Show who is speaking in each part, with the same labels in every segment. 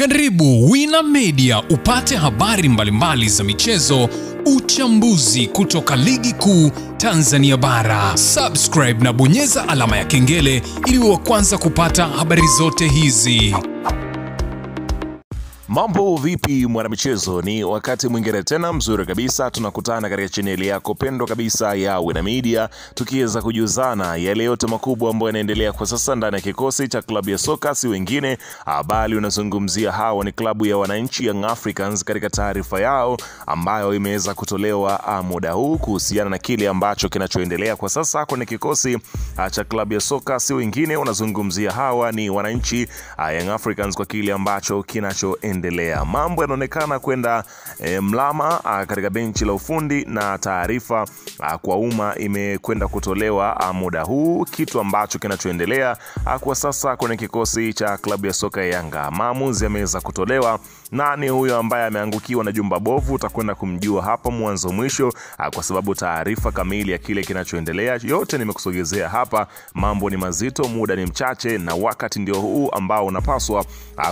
Speaker 1: Karibu Wina Media upate habari mbalimbali za michezo, uchambuzi kutoka ligi kuu Tanzania bara. Subscribe na bonyeza alama ya kengele ili uwe wa kwanza kupata habari zote hizi.
Speaker 2: Mambo vipi mwanamichezo, ni wakati mwingine tena mzuri kabisa tunakutana katika chaneli yako pendwa kabisa ya Wina Media, tukiweza kujuzana yale yote makubwa ambayo yanaendelea kwa sasa ndani ya kikosi cha klabu ya soka si wengine bali unazungumzia hawa ni klabu ya wananchi Young Africans, katika taarifa yao ambayo imeweza kutolewa muda huu kuhusiana na kile ambacho kinachoendelea kwa sasa kwenye kikosi cha klabu ya soka si wengine. Unazungumzia hawa ni wananchi Young Africans kwa kile ambacho kinachoendelea. Mambo yanaonekana kwenda mlama katika benchi la ufundi, na taarifa kwa umma imekwenda kutolewa muda huu, kitu ambacho kinachoendelea kwa sasa kwenye kikosi cha klabu ya soka ya Yanga. Maamuzi yameweza kutolewa, na ni huyo ambaye ameangukiwa na jumba bovu. Utakwenda kumjua hapa mwanzo mwisho, kwa sababu taarifa kamili ya kile kinachoendelea yote nimekusogezea hapa. Mambo ni mazito, muda ni mchache, na wakati ndio huu ambao unapaswa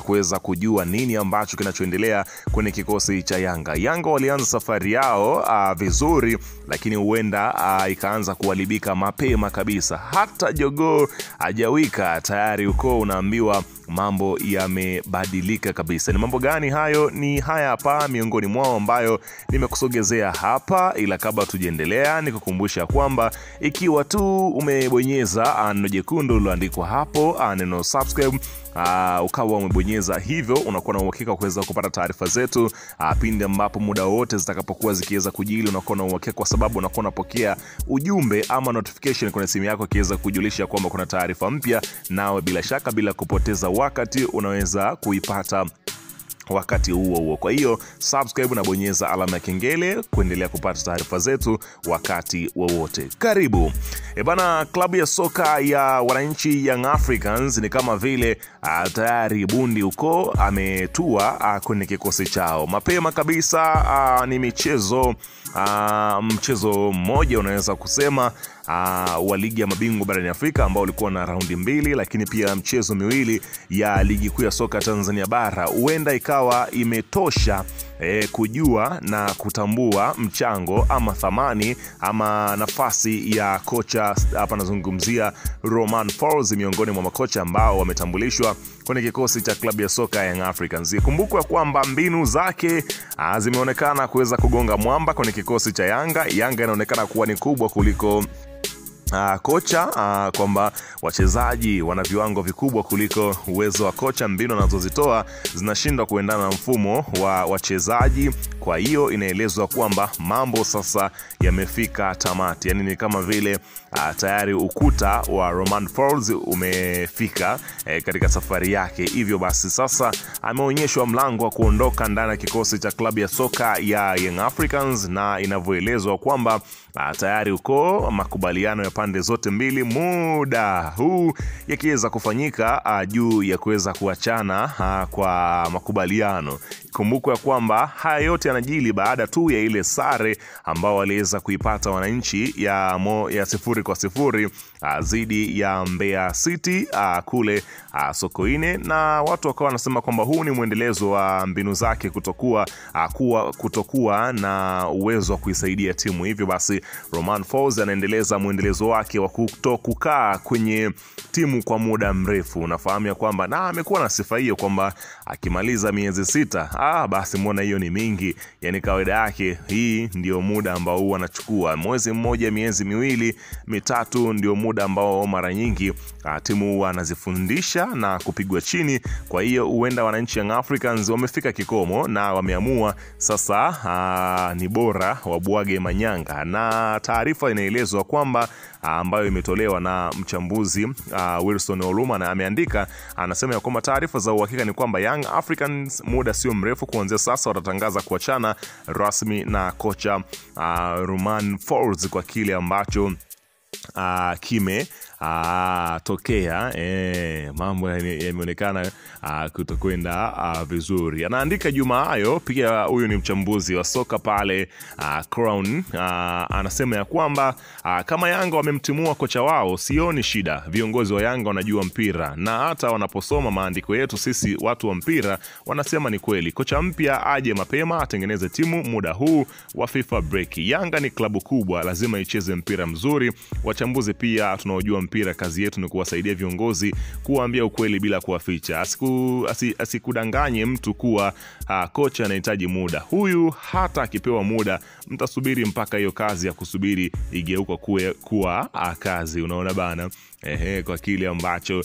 Speaker 2: kuweza kujua nini ambacho kinachoendelea kwenye kikosi cha Yanga. Yanga walianza safari yao vizuri, lakini huenda ikaanza kuharibika mapema kabisa. Hata jogoo hajawika tayari uko unaambiwa mambo yamebadilika kabisa. Ni mambo gani hayo? Ni haya hapa miongoni mwao ambayo nimekusogezea hapa, ila kabla tujiendelea nikukumbusha kwamba ikiwa tu umebonyeza neno jekundu lililoandikwa hapo neno subscribe, ukawa umebonyeza hivyo, unakuwa na uhakika kuweza kupata taarifa zetu pindi ambapo muda wote zitakapokuwa zikiweza kujili. Unakuwa na uhakika kwa sababu unakuwa unapokea ujumbe ama notification kwenye simu yako ikiweza kujulisha kwamba kuna taarifa mpya, nawe bila shaka bila kupoteza wakati unaweza kuipata wakati huo. Kwa hiyo subscribe na bonyeza alama ya kengele kuendelea kupata taarifa zetu wakati wowote. Karibu. Bana, klabu ya soka ya wananchi Young Africans ni kama vile tayari bundi uko ametua kwenye kikosi chao mapema kabisa. Ni mchezo mmoja unaweza kusema wa ligi ya mabingwa barani Afrika ambao ulikuwa na raundi 2, lakini pia mchezo miwili ya ligi kuu ya soka Tanzania bara. Huenda ikawa imetosha kujua na kutambua mchango ama thamani ama nafasi ya kocha. Hapa nazungumzia Romain Folz, miongoni mwa makocha ambao wametambulishwa kwenye kikosi cha klabu ya soka Young Africans. Kumbukwa kwamba mbinu zake zimeonekana kuweza kugonga mwamba kwenye kikosi cha Yanga. Yanga inaonekana kuwa ni kubwa kuliko kocha, kwamba wachezaji wana viwango vikubwa kuliko uwezo wa kocha. Mbinu anazozitoa zinashindwa kuendana na mfumo wa wachezaji. Kwa hiyo inaelezwa kwamba mambo sasa yamefika tamati, yani ni kama vile tayari ukuta wa Romain Folz umefika katika safari yake. Hivyo basi sasa ameonyeshwa mlango wa kuondoka ndani ya kikosi cha klabu ya soka ya Young Africans, na inavyoelezwa kwamba tayari uko makubaliano ya pande zote mbili muda huu yakiweza kufanyika juu ya kuweza kuachana kwa makubaliano. Kumbukwa kwamba haya yote yanajili baada tu ya ile sare ambao waliweza kuipata wananchi ya 0-0 dhidi ya Mbeya City kule Sokoine, na watu wakawa wanasema kwamba huu ni muendelezo wa mbinu zake kutokuwa na uwezo wa kuisaidia timu. Hivyo basi Romain Folz anaendeleza muendelezo wake wa kutokukaa kwenye timu kwa muda mrefu. Unafahamu ya kwamba na amekuwa na sifa hiyo kwamba akimaliza miezi 6 basi muona hiyo ni mingi, yani kawaida yake hii ndio muda ambao huwa anachukua. Mwezi mmoja, miezi miwili, mitatu ndio muda ambao mara nyingi timu huwa anazifundisha na kupigwa chini. Kwa hiyo huenda wananchi Young Africans wamefika kikomo na wameamua sasa ni bora wabwage manyanga. Na taarifa inaelezwa kwamba ambayo imetolewa na mchambuzi Wilson Oluma, na ameandika, anasema ya kwamba taarifa za uhakika ni kwamba Young Africans muda sio mrefu kuanzia sasa watatangaza kuachana rasmi na kocha Romain Folz kwa kile ambacho tokea mambo yameonekana kutokwenda vizuri. Anaandika Juma hayo, pia huyu ni mchambuzi wa soka pale Crown, anasema ya kwamba kama Yanga wamemtimua kocha wao, sioni shida. Viongozi wa Yanga wanajua mpira, na hata wanaposoma maandiko yetu sisi watu wa mpira wanasema ni kweli. Kocha mpya aje mapema, atengeneze timu muda huu wa FIFA break. Yanga ni klabu kubwa, lazima icheze mpira mzuri. Wachambuzi pia tunaojua mpira, kazi yetu ni kuwasaidia viongozi kuwaambia ukweli bila kuwaficha. Asikudanganye mtu kuwa kocha anahitaji muda. Huyu hata akipewa muda, mtasubiri mpaka hiyo kazi ya kusubiri igeuka kuwa kazi. Unaona bana, kwa kile ambacho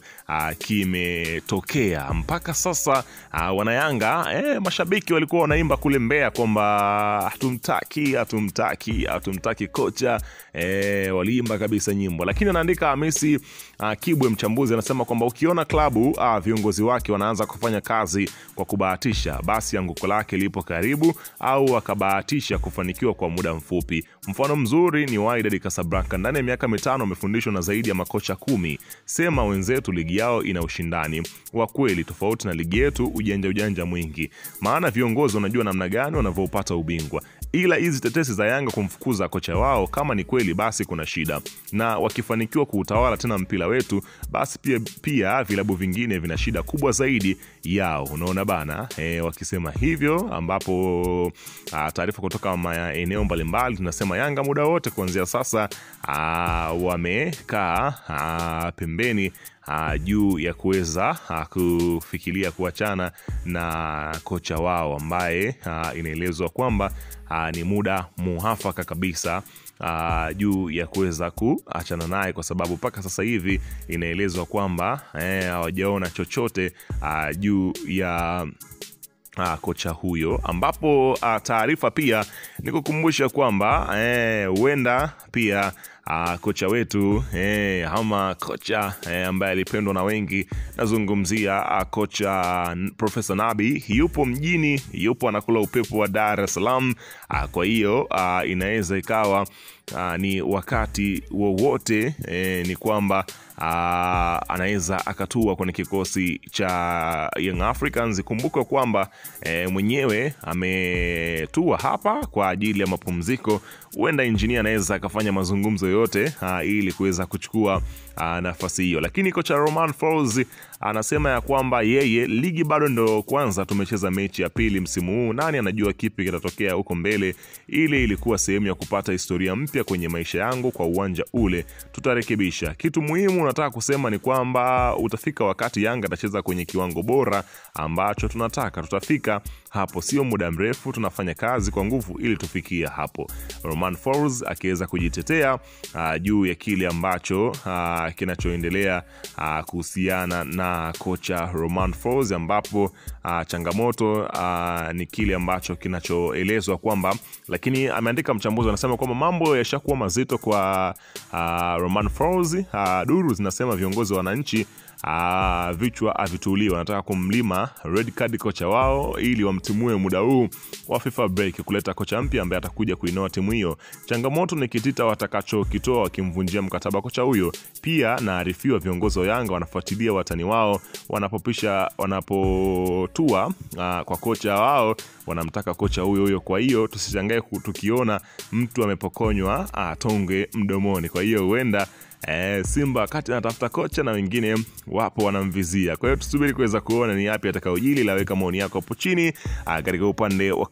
Speaker 2: kimetokea mpaka sasa. Wanayanga mashabiki walikuwa wanaimba kule Mbeya kwamba hatumtaki kocha, waliimba kabisa nyimbo. Lakini anaandika Hamisi Kibwe, mchambuzi, anasema kwamba ukiona klabu viongozi wake wanaanza kufanya kazi kwa kubahatisha, basi anguko lake lipo karibu, au akabahatisha kufanikiwa kwa muda mfupi. Mfano mzuri ni Wydad Casablanca, ndani ya miaka 5 amefundishwa na zaidi ya makocha 10. Sema wenzetu ligi yao ina ushindani wa kweli, tofauti na ligi yetu ujanja mwingi. Maana viongozi wanajua namna gani wanavyopata ubingwa. Ila hizi tetesi za Yanga kumfukuza kocha wao, kama ni kweli basi kuna shida. Na wakifanikiwa kuutawala tena mpira wetu, basi pia vilabu vingine vina shida kubwa zaidi yao. Unaona bana, wakisema hivyo, ambapo taarifa kutoka maeneo mbalimbali tunasema Yanga muda wote kuanzia sasa wamekaa pembeni juu ya kuweza kufikiria kuachana na kocha wao ambaye inaelezwa kwamba ni muda muafaka kabisa juu ya kuweza kuachana naye, kwa sababu mpaka sasa hivi inaelezwa kwamba hawajaona chochote juu ya kocha huyo. Ambapo taarifa pia nikukumbusha kwamba huenda pia kocha wetu ama kocha ambaye alipendwa na wengi, nazungumzia kocha Profesa Nabi, yupo mjini, yupo anakula upepo wa Dar es Salaam. Kwa hiyo inaweza ikawa ni wakati wowote ni kwamba anaweza akatua kwenye kikosi cha Young Africans. Kumbuka kwamba mwenyewe ametua hapa kwa ajili ya mapumziko. Huenda engineer anaweza akafanya mazungumzo yote ili kuweza kuchukua nafasi hiyo. Lakini kocha Romain Folz anasema ya kwamba yeye, ligi bado ndo kwanza tumecheza mechi ya pili msimu huu, nani anajua kipi kitatokea huko mbele. Ile ilikuwa sehemu ya kupata historia mpya kwenye maisha yangu kwa uwanja ule, tutarekebisha. Kitu muhimu nataka kusema ni kwamba utafika wakati Yanga atacheza kwenye kiwango bora ambacho tunataka. Tutafika hapo, sio muda mrefu, tunafanya kazi kwa nguvu ili tufikie hapo. Romain Folz akiweza kujitetea juu ya kile ambacho kinachoendelea kuhusiana na kocha Romain Folz, ambapo changamoto ni kile ambacho kinachoelezwa kwamba, lakini ameandika mchambuzi anasema kwamba mambo yashakuwa mazito kwa Romain Folz. Duru zinasema viongozi wa wananchi vichwa avituliwa, wanataka kumlima red card kocha wao ili wamtimue muda huu wa FIFA break, kuleta kocha mpya ambaye atakuja kuinoa timu hiyo. Changamoto ni kitita watakachokitoa wakimvunjia mkataba kocha huyo. Pia naarifiwa viongozi wa Yanga wanafuatilia watani wao wanapotua kwa kocha wao, wanamtaka kocha huyo. Kwa hiyo tusishangae tukiona mtu amepokonywa tonge mdomoni. Kwa hiyo huenda Simba wakati anatafuta kocha na wengine wapo wanamvizia. Kwa hiyo tusubiri kuweza kuona ni yapi atakayojili. Laweka maoni yako hapo chini katika upande wa